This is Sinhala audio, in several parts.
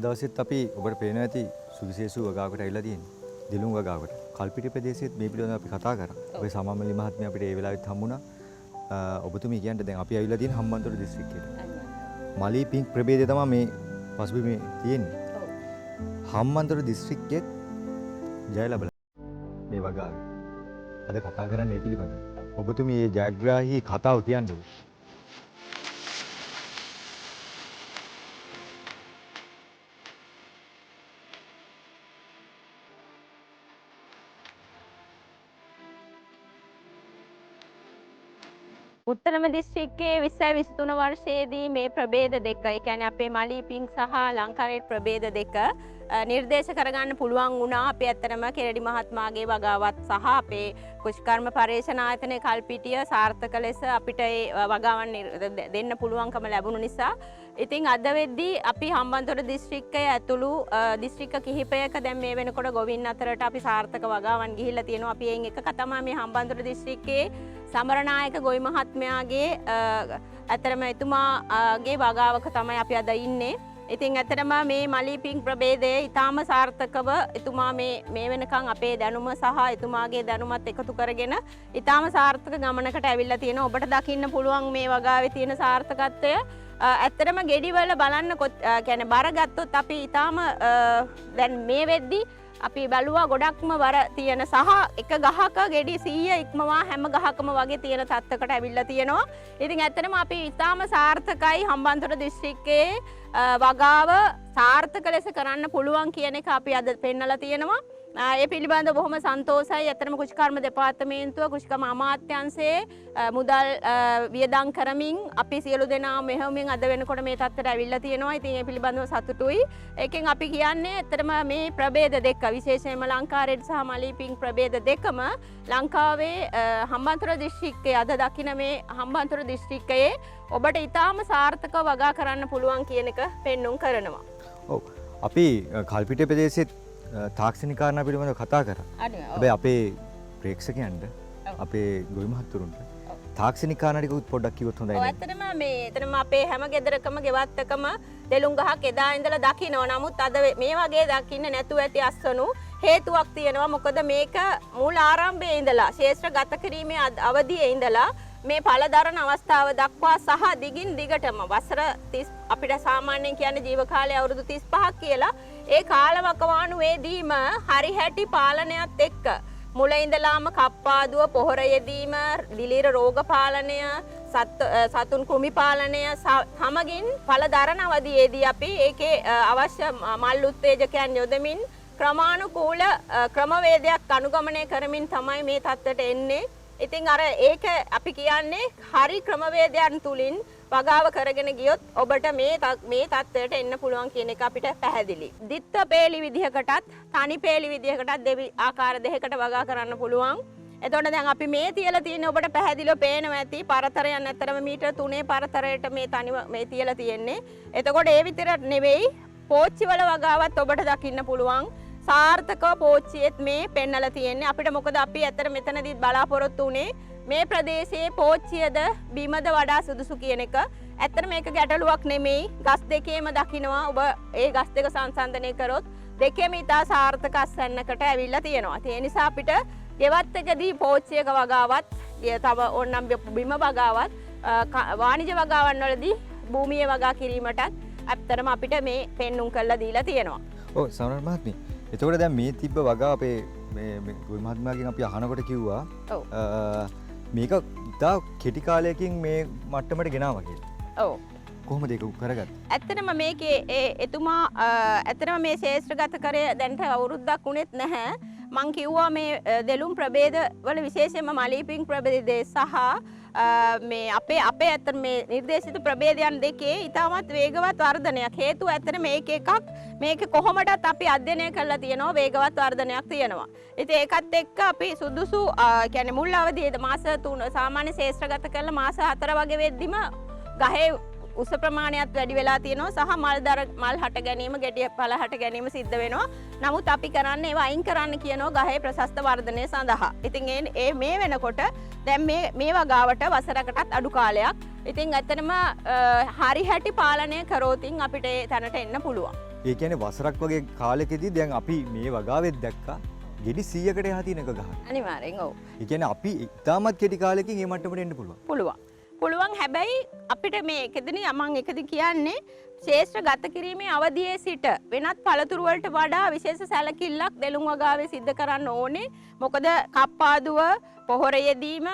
දවසෙත් අපි ඔබට පේනවා ඇති සුවිශේෂී වගාවකට ඇවිල්ලා තියෙන්නේ. දිලුම් වගාවකට. කල්පිටිය ප්‍රදේශයේත් මේ පිළිබඳව අපි කතා කරා. ඔබේ සමාමලි මහත්මිය අපිට ඒ වෙලාවෙත් හම්බුණා. ඔබතුමී කියන්නේ දැන් අපි ඇවිල්ලා තියෙන හම්බන්තොට දිස්ත්‍රික්කයට. මලී පිංක් ප්‍රභේදය තමයි මේ පසුබිමේ තියෙන්නේ. හම්බන්තොට දිස්ත්‍රික්කයේ ජය ලැබලා මේ වගාවේ. අද කතා කරන්නේ ඒ පිළිබඳව. ඔබතුමී මේ ජයග්‍රාහී කතාව කියන්නේ. උත්තරම දිස්ත්‍රික්කයේ 2023 වර්ෂයේදී මේ ප්‍රභේද දෙක, ඒ කියන්නේ අපේ මලී පිංක් සහ ලංකාරේට් ප්‍රභේද දෙක නිර්දේශ කරගන්න පුළුවන් වුණා. අපි ඇත්තටම කෙරඩි මහත්මයාගේ වගාවත් සහ අපේ කුෂ්කර්ම පර්යේෂණ ආයතනයේ කල්පිටිය සාර්ථක ලෙස අපිට ඒ වගාවන් දෙන්න පුළුවන්කම ලැබුණු නිසා ඉතින් අද වෙද්දී අපි හම්බන්තොට දිස්ත්‍රික්කය ඇතුළු දිස්ත්‍රික්ක කිහිපයක දැන් මේ වෙනකොට ගොවින් අතරට අපි සාර්ථක වගාවන් ගිහිල්ලා තියෙනවා. අපි එයින් එකක තමයි මේ හම්බන්තොට දිස්ත්‍රික්කයේ සමරනායක ගොවි මහත්මයාගේ ඇත්තටම එතුමාගේ වගාවක තමයි අපි අද ඉන්නේ. ඉතින් ඇත්තටම මේ මලී පිංක් ප්‍රභේදය ඉතාම සාර්ථකව එතුමා මේ වෙනකන් අපේ දැනුම සහ එතුමාගේ දැනුමත් එකතු කරගෙන ඉතාම සාර්ථක ගමනකට ඇවිල්ලා තියෙනවා. ඔබට දකින්න පුළුවන් මේ වගාවේ තියෙන සාර්ථකත්වය. ඇත්තටම ගෙඩිවල බලන්න කියන්නේ බර ගත්තොත් අපි ඉතාම දැන් මේ වෙද්දි අපි බැලුවා ගොඩක්ම බර තියෙන සහ එක ගහක ගෙඩි 100 ඉක්මවා හැම ගහකම වගේ තියෙන තත්ත්වයකට ඇවිල්ලා තියෙනවා. ඉතින් ඇත්තටම අපි ඉතාම සාර්ථකයි හම්බන්තොට දිස්ත්‍රික්කයේ වගාව සාර්ථක ලෙස කරන්න පුළුවන් කියන එක අපි අද පෙන්නලා තියෙනවා. ඒ පිළිබඳව බොහොම සන්තෝෂයි. ඇත්තටම කුෂ්කර්ම දෙපාර්තමේන්තුව කුෂ්කර්ම අමාත්‍යාංශයේ මුදල් වියදම් කරමින් අපි සියලු දෙනා මෙහෙයුමින් අද වෙනකොට මේ තත්ත්වයට ඇවිල්ලා තියෙනවා. ඉතින් ඒ පිළිබඳව සතුටුයි. ඒකෙන් අපි කියන්නේ ඇත්තටම මේ ප්‍රභේද දෙක විශේෂයෙන්ම ලංකාරේට් සහ මලී පිංක් ප්‍රභේද දෙකම ලංකාවේ හම්බන්තොට දිස්ත්‍රික්කයේ අද දකින්න මේ හම්බන්තොට දිස්ත්‍රික්කයේ ඔබට ඉතාම සාර්ථකව වගා කරන්න පුළුවන් කියන එක පෙන්눔 කරනවා. ඔව්. අපි කල්පිටිය ප්‍රදේශයේ තාක්ෂණික කාරණා පිළිබඳව කතා කරා. හැබැයි අපේ ප්‍රේක්ෂකයන්ට අපේ ගොවි මහත්තුරුන්ට තාක්ෂණික කාරණා ටික පොඩ්ඩක් කිව්වොත් හොඳයි නේද? ඇත්තටම එතනම අපේ හැම ගෙදරකම ගෙවත්තකම දෙලුම් ගහක් එදා ඉඳලා දකිනවා. නමුත් අද මේ වගේ දකින්න නැතුව ඇති අස්වනු හේතුවක් තියෙනවා. මොකද මේක මූල ආරම්භයේ ඉඳලා ශේෂ්ත්‍ර ගත කිරීමේ අවධියේ ඉඳලා මේ පළදරන අවස්ථාව දක්වා සහ දිගින් දිගටම වසර 30 අපිට සාමාන්‍යයෙන් කියන්නේ ජීව කාලය අවුරුදු 35ක් කියලා ඒ කාලවකවානුවේදීම හරිහැටි පාලනයත් එක්ක මුල ඉඳලාම කප්පාදුව පොහොර යෙදීම දිලීර රෝග පාලනය සතුන් කෘමි පාලනය සමගින් පළදරන අවධියේදී අපි ඒකේ අවශ්‍ය මල් උත්තේජකයන් යොදමින් ක්‍රමානුකූල ක්‍රමවේදයක් අනුගමනය කරමින් තමයි මේ තත්ත්වයට එන්නේ. ඉතින් අර ඒක අපි කියන්නේ හරි ක්‍රමවේදයන් තුලින් වගාව කරගෙන ගියොත් ඔබට මේ තත්ත්වයට එන්න පුළුවන් කියන එක අපිට පැහැදිලි. දිත්ත පේලි විදිහකටත් තනි පේලි විදිහකටත් දෙවි ආකාර දෙකකට වගා කරන්න පුළුවන්. එතකොට දැන් අපි මේ තියලා තියෙන ඔබට පැහැදිලිව පේනවා ඇති පරතරයන් ඇත්තරම මීටර් 3 පරතරයට මේ තියලා තියෙන්නේ. එතකොට ඒ විතර නෙවෙයි පෝච්චි වල වගාවත් ඔබට දකින්න පුළුවන්. සාර්ථකව පෝච්චියෙත් මේ පෙන්නලා තියෙන්නේ. අපිට මොකද අපි ඇත්තට මෙතනදී බලාපොරොත්තු වුණේ මේ ප්‍රදේශයේ පෝච්චියද බිමද වඩා සුදුසු කියන එක. ඇත්තට මේක ගැටලුවක් නෙමෙයි. ගස් දෙකේම දකින්නවා ඔබ ඒ ගස් දෙක සංසන්දනය කරොත් දෙකේම ඉතා සාර්ථක අස්වැන්නකට ඇවිල්ලා තියෙනවා. ඒ නිසා අපිට ගෙවත් එකදී පෝච්චියක වගාවත් තව ඕනනම් බිම වගාවත් වාණිජ වගාවන් වලදී භූමියේ වගා කිරීමටත් ඇත්තටම අපිට මේ පෙන්눔 කරලා දීලා තියෙනවා. ඔව් සමරන් මහත්මිය. එතකොට දැන් මේ තිබ්බ වගා අපේ මේ ගොවි මහත්මයාගෙන් අපි අහනකොට කිව්වා මේක ඉතා කෙටි කාලයකින් මේ මට්ටමට ගෙනාවා කියලා. ඔව්. කොහොමද ඒක කරගත්තේ? ඇත්තටම මේකේ එතුමා ඇත්තටම මේ ශේෂ්ත්‍රගත කරේ දැන්ට අවුරුද්දක් වුණෙත් නැහැ. මං කිව්වා මේ දෙලුම් ප්‍රභේද වල විශේෂයෙන්ම මලී පිංක් ප්‍රභේදය සහ මේ අපේ ඇත්තට මේ නිර්දේශිත ප්‍රභේදයන් දෙකේ ඉතාමත් වේගවත් වර්ධනයක්. හේතුව ඇත්තට මේක එකක් මේක කොහොමදත් අපි අධ්‍යයනය කරලා තියෙනවා වේගවත් වර්ධනයක් තියෙනවා. ඉතින් ඒකත් එක්ක අපි සුදුසු කියන්නේ මුල් අවධියේදී මාස 3 සාමාන්‍ය ශේෂ්ත්‍රගත කරලා මාස 4 වගේ වෙද්දිම ගහේ උස ප්‍රමාණයත් වැඩි වෙලා තියෙනවා සහ මල් හට ගැනීම ගෙඩිය පළ හට ගැනීම සිද්ධ වෙනවා. නමුත් අපි කරන්නේ ඒවා අයින් කරන්න කියනවා ගහේ ප්‍රශස්ත වර්ධනය සඳහා. ඉතින් ඒ මේ වෙනකොට දැන් මේ වගාවට වසරකටත් අඩු කාලයක්. ඉතින් ඇත්තටම හරි හැටි පාලනය කරෝතින් අපිට ඒ තැනට එන්න පුළුවන්. ඒ කියන්නේ වසරක් වගේ කාලෙකදී දැන් අපි මේ වගාවෙත් දැක්කා ගෙඩි 100කට එහා තියෙන එක ගහන. අනිවාර්යෙන් ඔව්. ඒ කියන්නේ අපි ඉතාමත් කෙටි කාලෙකින් මේ මට්ටමට එන්න පුළුවන්. පුළුවන් හැබැයි අපිට මේ එකදින මම එකදි කියන්නේ ශේෂ්ත්‍ර ගත කිරීමේ අවධියේ සිට වෙනත් පළතුරු වලට වඩා විශේෂ සැලකිල්ලක් දෙලුම් වගාවේ සිද්ධ කරන්න ඕනේ. මොකද කප්පාදුව පොහොර යෙදීම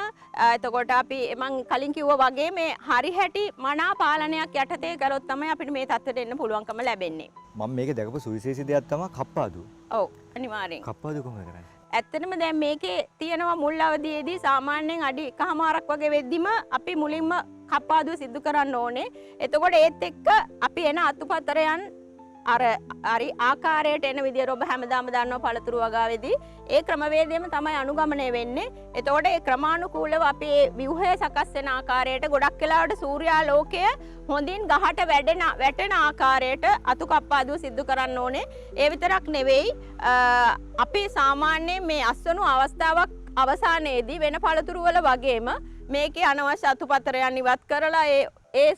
එතකොට අපි මම කලින් කිව්වා වගේ මේ හරි හැටි මනා පාලනයක් යටතේ කරොත් තමයි අපිට මේ තත්ත්වයට එන්න පුළුවන්කම ලැබෙන්නේ. මම මේක දැකපු සුවිශේෂී දෙයක් තමයි කප්පාදුව. ඔව් අනිවාර්යෙන්. කප්පාදුව කොහොමද කරන්නේ? ඇත්තටම දැන් මේකේ තියෙනවා මුල් අවධියේදී සාමාන්‍යයෙන් අඩි 1මාරක් වගේ වෙද්දිම අපි මුලින්ම කප්පාදුව සිද්ධ කරන්න ඕනේ. එතකොට ඒත් එක්ක අපි එන අතුපතරයන් හරි ආකාරයට එන විදියට ඔබ හැමදාම දන්නවා පළතුරු වගාවේදී ඒ ක්‍රමවේදයම තමයි අනුගමනය වෙන්නේ. එතකොට ඒ ක්‍රමානුකූලව අපි ඒ ව්‍යුහය සකස් වෙන ආකාරයට ගොඩක් වෙලාවට සූර්යාලෝකය හොඳින් ගහට වැටෙන ආකාරයට අතු කප්පාදුව සිද්ධ කරන්න ඕනේ. ඒ විතරක් නෙවෙයි අපි සාමාන්‍යයෙන් මේ අස්වනු අවස්ථාවක් අවසානයේදී වෙන පළතුරු වල වගේම මේකේ අනවශ්‍ය අතුපතරයන් ඉවත් කරලා ඒ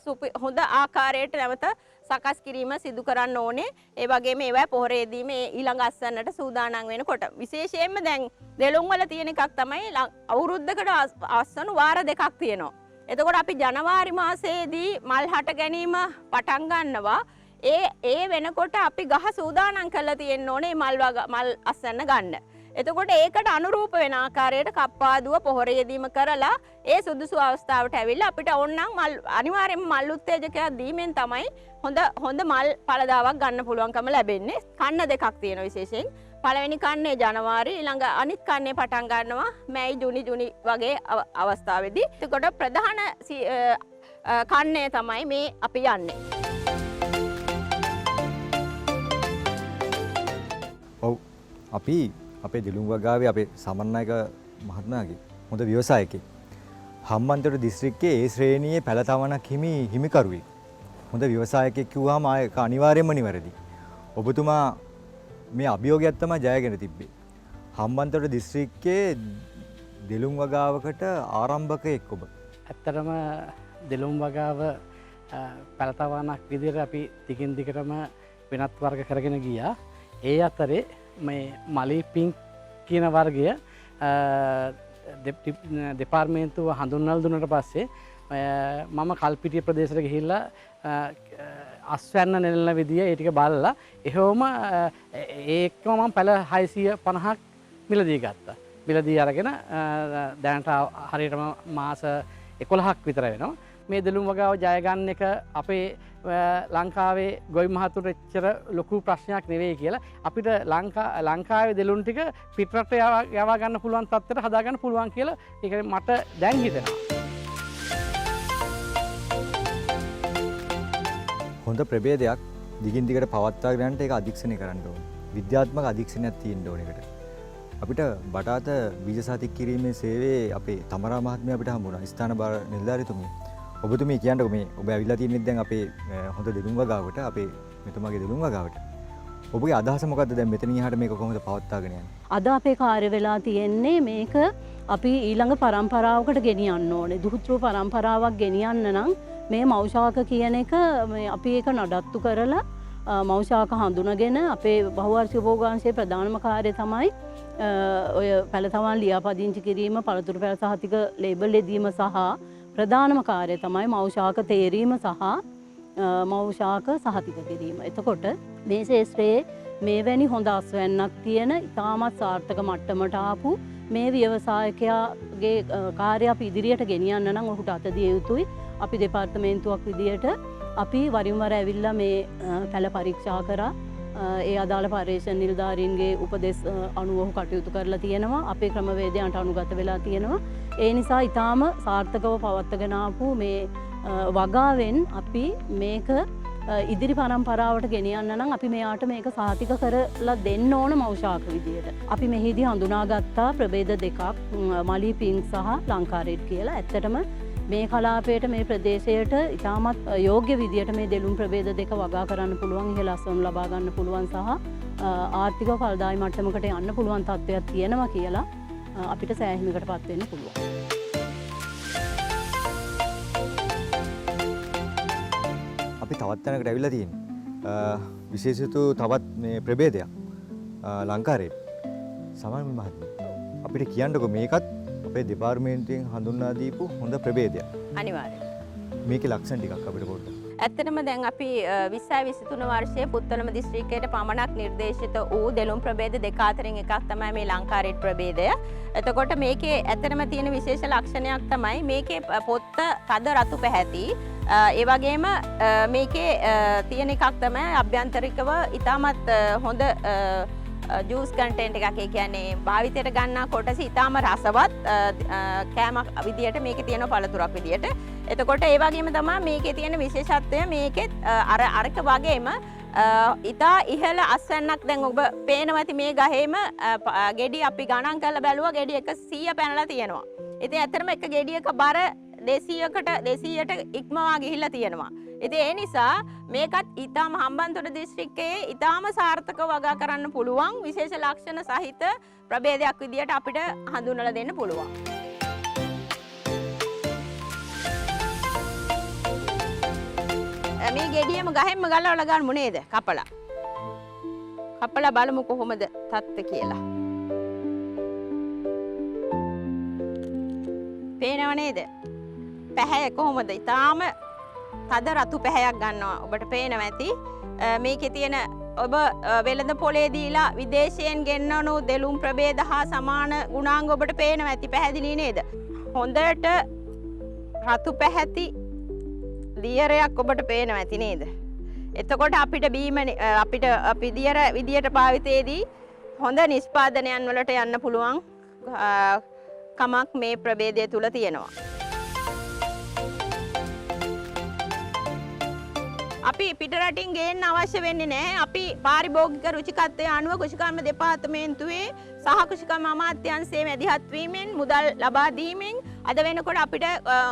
හොඳ ආකාරයට නැවත සකස් කිරීම සිදු කරන්න ඕනේ. ඒ වගේම ඒවා පොහොරේදී මේ ඊළඟ අස්වන්නට සූදානම් වෙනකොට විශේෂයෙන්ම දැන් දෙලොන් වල තියෙන එකක් තමයි අවුරුද්දකට අස්වනු වාර දෙකක් තියෙනවා. එතකොට අපි ජනවාරි මාසයේදී මල් හට ගැනීම පටන් ගන්නවා. ඒ වෙනකොට අපි ගහ සූදානම් කරලා තියෙන්න ඕනේ මල් අස්වන්න ගන්න. එතකොට ඒකට අනුරූප වෙන ආකාරයට කප්පාදුව පොහොර යෙදීම කරලා ඒ සුදුසු අවස්ථාවට ඇවිල්ලා අපිට ඕනනම් අනිවාර්යයෙන්ම මල් උත්තේජකයක් දීමෙන් තමයි හොඳ මල් පළදාවක් ගන්න පුළුවන්කම ලැබෙන්නේ. කන්න දෙකක් තියෙනවා විශේෂයෙන්. පළවෙනි කන්නේ ජනවාරි ඊළඟ අනිත් කන්නේ පටන් ගන්නවා මැයි ජුනි වගේ අවස්ථාවේදී. එතකොට ප්‍රධාන කන්නේ තමයි මේ අපි යන්නේ. ඔව් අපි අපේ දිලුම් වගාවේ අපේ සමන්නායක මහත්මයාගේ හොඳ ව්‍යවසායකයෙක්. හම්බන්තොට දිස්ත්‍රික්කයේ ඒ ශ්‍රේණියේ පැලතවණක් හිමිකරුවෙක්. හොඳ ව්‍යවසායකයෙක් කිව්වම ඒක අනිවාර්යයෙන්ම නිවැරදි. ඔබතුමා මේ අභියෝගයක් තමයි ජයගෙන තිබ්බේ. හම්බන්තොට දිස්ත්‍රික්කයේ දිලුම් වගාවකට ආරම්භකයෙක් ඔබ. ඇත්තටම දිලුම් වගාව පැලතවණක් විදිහට අපි දිගින් දිගටම වෙනත් වර්ග කරගෙන ගියා. ඒ අතරේ මේ මලී පිංක් කියන වර්ගය දෙපාර්තමේන්තුව හඳුන්වලා දුන්නට පස්සේ මම කල්පිටිය ප්‍රදේශයට ගිහිල්ලා අස්වැන්න නෙලන විදිය ඒ ටික බලලා එහෙවම ඒකම මම පැල 650ක් මිලදී ගත්තා. මිලදී අරගෙන දැනට හරියටම මාස 11ක් විතර වෙනවා. මේ දෙලුම් වගාව ජය ගන්න එක අපේ ලංකාවේ ගොවි මහතුන්ට එච්චර ලොකු ප්‍රශ්නයක් නෙවෙයි කියලා අපිට ලංකාවේ දෙලුම් ටික පිටරට යවා ගන්න පුළුවන් තත්ත්වයට හදාගන්න පුළුවන් කියලා ඒක මට දැන් හිතෙනවා. හොඳ ප්‍රභේදයක් දිගින් දිගට පවත්වාගෙන යන්න ඒක අධීක්ෂණය කරන්න ඕනේ. විද්‍යාත්මක අධීක්ෂණයක් තියෙන්න ඕනේ ඒකට. අපිට බටාත බීජ සාතික කිරීමේ සේවයේ අපේ තමරා මහත්මිය අපිට හම්බුණා. ස්ථාන බාර නිලධාරිතුමිය. ඔබතුමී කියන්නකෝ මේ ඔබ ඇවිල්ලා තියෙන්නේ දැන් අපේ හොඳ දෙලුම් වගාවට අපේ මෙතුමාගේ දෙලුම් වගාවට. ඔබගේ අදහස මොකද්ද දැන් මෙතනින් එහාට මේක කොහොමද පවත්වාගෙන යන්නේ? අද අපේ කාර්ය වෙලා තියෙන්නේ මේක අපි ඊළඟ පරම්පරාවකට ගෙනියන්න ඕනේ. දුහුත්‍ර පරම්පරාවක් ගෙනියන්න නම් මේ මෞෂාක කියන එක අපි ඒක නඩත්තු කරලා මෞෂාක හඳුනගෙන අපේ බහුවාර්ෂික භෝගාංශයේ ප්‍රධානම කාර්යය තමයි ඔය පැලතවල් ලියාපදිංචි කිරීම, පළතුරු පැල සහතික ලේබල් යෙදීම සහ ප්‍රධානම කාර්යය තමයි මෞෂාක තේරීම සහ මෞෂාක සහතික කිරීම. එතකොට මේ ශේෂ්ත්‍රයේ මේවැනි හොඳ අස්වැන්නක් තියෙන ඉතාමත් සාර්ථක මට්ටමට ආපු මේ ව්‍යවසායකයාගේ කාර්යය අපි ඉදිරියට ගෙනියන්න නම් ඔහුට අත දිය යුතුයි. අපි දෙපාර්තමේන්තුවක් විදියට අපි වරින් වර ඇවිල්ලා මේ පැල පරීක්ෂා කරා ඒ අදාළ පර්යේෂණ නිලධාරීන්ගේ උපදෙස් අනුව ඔහු කටයුතු කරලා තියෙනවා. අපේ ක්‍රමවේදයන්ට අනුගත වෙලා තියෙනවා. ඒ නිසා ඊටාම සාර්ථකව පවත්වාගෙන ආපු මේ වගාවෙන් අපි මේක ඉදිරි පරම්පරාවට ගෙනියන්න නම් අපි මෙයාට මේක සාතික කරලා දෙන්න ඕන මෞෂාක විදියට. අපි මෙහිදී හඳුනාගත්තා ප්‍රභේද දෙකක් මලී පිංක් සහ ලංකාරෙඩ් කියලා. ඇත්තටම මේ කලාපයට මේ ප්‍රදේශයට ඉතාමත් යෝග්‍ය විදියට මේ දෙලුම් ප්‍රභේද දෙක වගා කරන්න පුළුවන්, ඉහළ අස්වනු ලබා ගන්න පුළුවන් සහ ආර්ථික ඵලදායී මට්ටමකට යන්න පුළුවන් තත්ත්වයක් තියෙනවා කියලා අපිට සෑහීමකටපත් වෙන්න පුළුවන්. අපි තවත් තැනකට ඇවිල්ලා තියෙන්නේ. විශේෂිත තවත් මේ ප්‍රභේදයක් ලංකාරේ සමාන මහත්මිය. අපිට කියන්නකො මේකත් අපේ දෙපාර්තමේන්තුවෙන් හඳුන්වා දීපු හොඳ ප්‍රභේදයක්. අනිවාර්යයෙන්. මේකේ ලක්ෂණ ටිකක් අපිට පොඩ්ඩක්. ඇත්තටම දැන් අපි 2023 වර්ෂයේ පුත්තලම දිස්ත්‍රික්කයට පමණක් නිර්දේශිත වූ දෙළුම් ප්‍රභේද දෙක අතරින් එකක් තමයි මේ ලංකාරේට් ප්‍රභේදය. එතකොට මේකේ ඇත්තටම තියෙන විශේෂ ලක්ෂණයක් තමයි මේකේ පොත්ත තද රතු පැහැති. ඒ වගේම මේකේ තියෙන එකක් තමයි අභ්‍යන්තරිකව ඉතාමත් හොඳ ජූස් කන්ටෙන්ට් එකක්. ඒ කියන්නේ භාවිතයට ගන්නා කොටස ඉතාම රසවත් කෑමක් විදියට මේකේ තියෙන පළතුරක් විදියට. එතකොට ඒ වගේම තමයි මේකේ තියෙන විශේෂත්වය මේකෙත් අරක වගේම ඉතා ඉහළ අස්වැන්නක් දැන් ඔබ පේනවා ඇති මේ ගහේම ගෙඩි අපි ගණන් කරලා බැලුවා ගෙඩි 100 පැනලා තියෙනවා. ඉතින් ඇත්තටම එක ගෙඩියක බර 200ට ඉක්මවා ගිහිල්ලා තියෙනවා. ඉතින් ඒ නිසා මේකත් ඊටාම හම්බන්තොට දිස්ත්‍රික්කයේ ඊටාම සාර්ථක වගා කරන්න පුළුවන් විශේෂ ලක්ෂණ සහිත ප්‍රභේදයක් විදියට අපිට හඳුන්වලා දෙන්න පුළුවන්. මේ ගෙඩියම ගහෙන්ම ගලවලා ගන්නු නේද? කපලා බලමු කොහොමද තත්ත්වය කියලා. පේනව නේද? පැහැය කොහොමද? ඊටාම තද රතු පැහැයක් ගන්නවා. ඔබට පේනවා ඇති. මේකේ තියෙන ඔබ වෙළඳ පොලේ දීලා විදේශයෙන් ගෙන්නවනු දෙළුම් ප්‍රභේද හා සමාන ගුණාංග ඔබට පේනවා ඇති. පැහැදිලි නේද? හොඳට රතු පැහැති දියරයක් ඔබට පේනවා ඇති නේද? එතකොට අපිට අපි දියර විදියට භාවිතයේදී හොඳ නිෂ්පාදනයන් වලට යන්න පුළුවන් කමක් මේ ප්‍රභේදය තුල තියෙනවා. අපි පිටරටින් ගේන්න අවශ්‍ය වෙන්නේ නැහැ. අපි පාරිභෝගික රුචිකත්වයේ අනුව කෘෂිකර්ම දෙපාර්තමේන්තුවේ සහ කෘෂිකර්ම අමාත්‍යාංශයේ මැදිහත් වීමෙන් මුදල් ලබා දීමෙන් අද වෙනකොට අපිට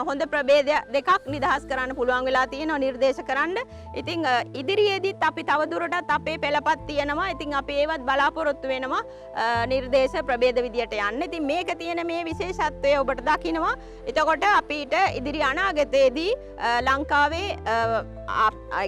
හොඳ ප්‍රභේද දෙකක් නිදහස් කරන්න පුළුවන් වෙලා තියෙනවා නිර්දේශ කරන්න. ඉතින් ඉදිරියේදීත් අපි තවදුරටත් අපේ පෙළපත් තියෙනවා. ඉතින් අපි ඒවත් බලාපොරොත්තු වෙනවා නිර්දේශ ප්‍රභේද විදියට යන්න. ඉතින් මේක තියෙන මේ විශේෂත්වය ඔබට දකිනවා. එතකොට අපිට ඉදිරි අනාගතයේදී ලංකාවේ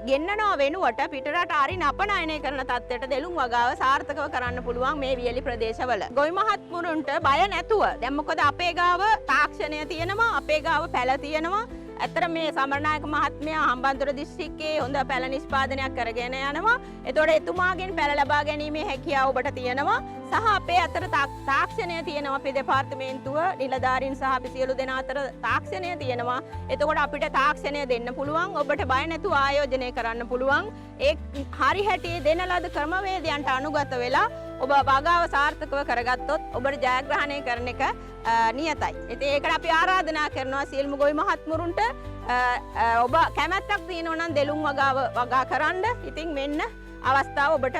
ගෙන්නනවා වෙනුවට පිටරට ආරින් අපනයනය කරන තත්ත්වයට දෙළුම් වගාව සාර්ථකව කරන්න පුළුවන් මේ වියලි ප්‍රදේශවල. ගොවි මහත්මුරුන්ට බය නැතුව දැන් මොකද අපේ ගාව තාක්ෂණය තියෙනවා, අපේ ගාව පැල තියෙනවා. ඇත්තට මේ සමරනායක මහත්මයා හම්බන්තොට දිස්ත්‍රික්කයේ හොඳ පැල නිෂ්පාදනයක් කරගෙන යනවා. එතකොට එතුමාගෙන් පැල ලබා ගැනීමේ හැකියාව ඔබට තියෙනවා. සහ අපේ අතර තාක්ෂණය තියෙනවා. අපේ දෙපාර්තමේන්තුව නිලධාරීන් සහ අපි සියලු දෙනා අතර තාක්ෂණය තියෙනවා. එතකොට අපිට තාක්ෂණය දෙන්න පුළුවන්. ඔබට බය නැතුව ආයෝජනය කරන්න පුළුවන්. ඒ හරි හැටියේ දෙන ලද ක්‍රමවේදයන්ට අනුගත වෙලා ඔබ වගාව සාර්ථකව කරගත්තොත් ඔබට ජයග්‍රහණය කරන එක නියතයි. ඉතින් ඒකට අපි ආරාධනා කරනවා සියලුම ගොවි මහත්මුරුන්ට ඔබ කැමැත්තක් තියෙනවා නම් දෙළුම් වගාව වගා කරන්න. ඉතින් මෙන්න අවස්ථාව ඔබට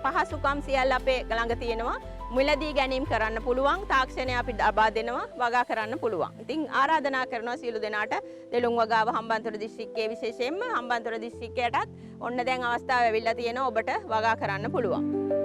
පහසුකම් සියල්ල අපේ ළඟ තියෙනවා. මුලදී ගැනීම කරන්න පුළුවන්. තාක්ෂණය අපි ලබා දෙනවා. වගා කරන්න පුළුවන්. ඉතින් ආරාධනා කරනවා සියලු දෙනාට දෙළුම් වගාව හම්බන්තොට දිස්ත්‍රික්කයේ විශේෂයෙන්ම හම්බන්තොට දිස්ත්‍රික්කයටත් ඔන්න දැන් අවස්ථාව ලැබිලා තියෙනවා ඔබට වගා කරන්න පුළුවන්.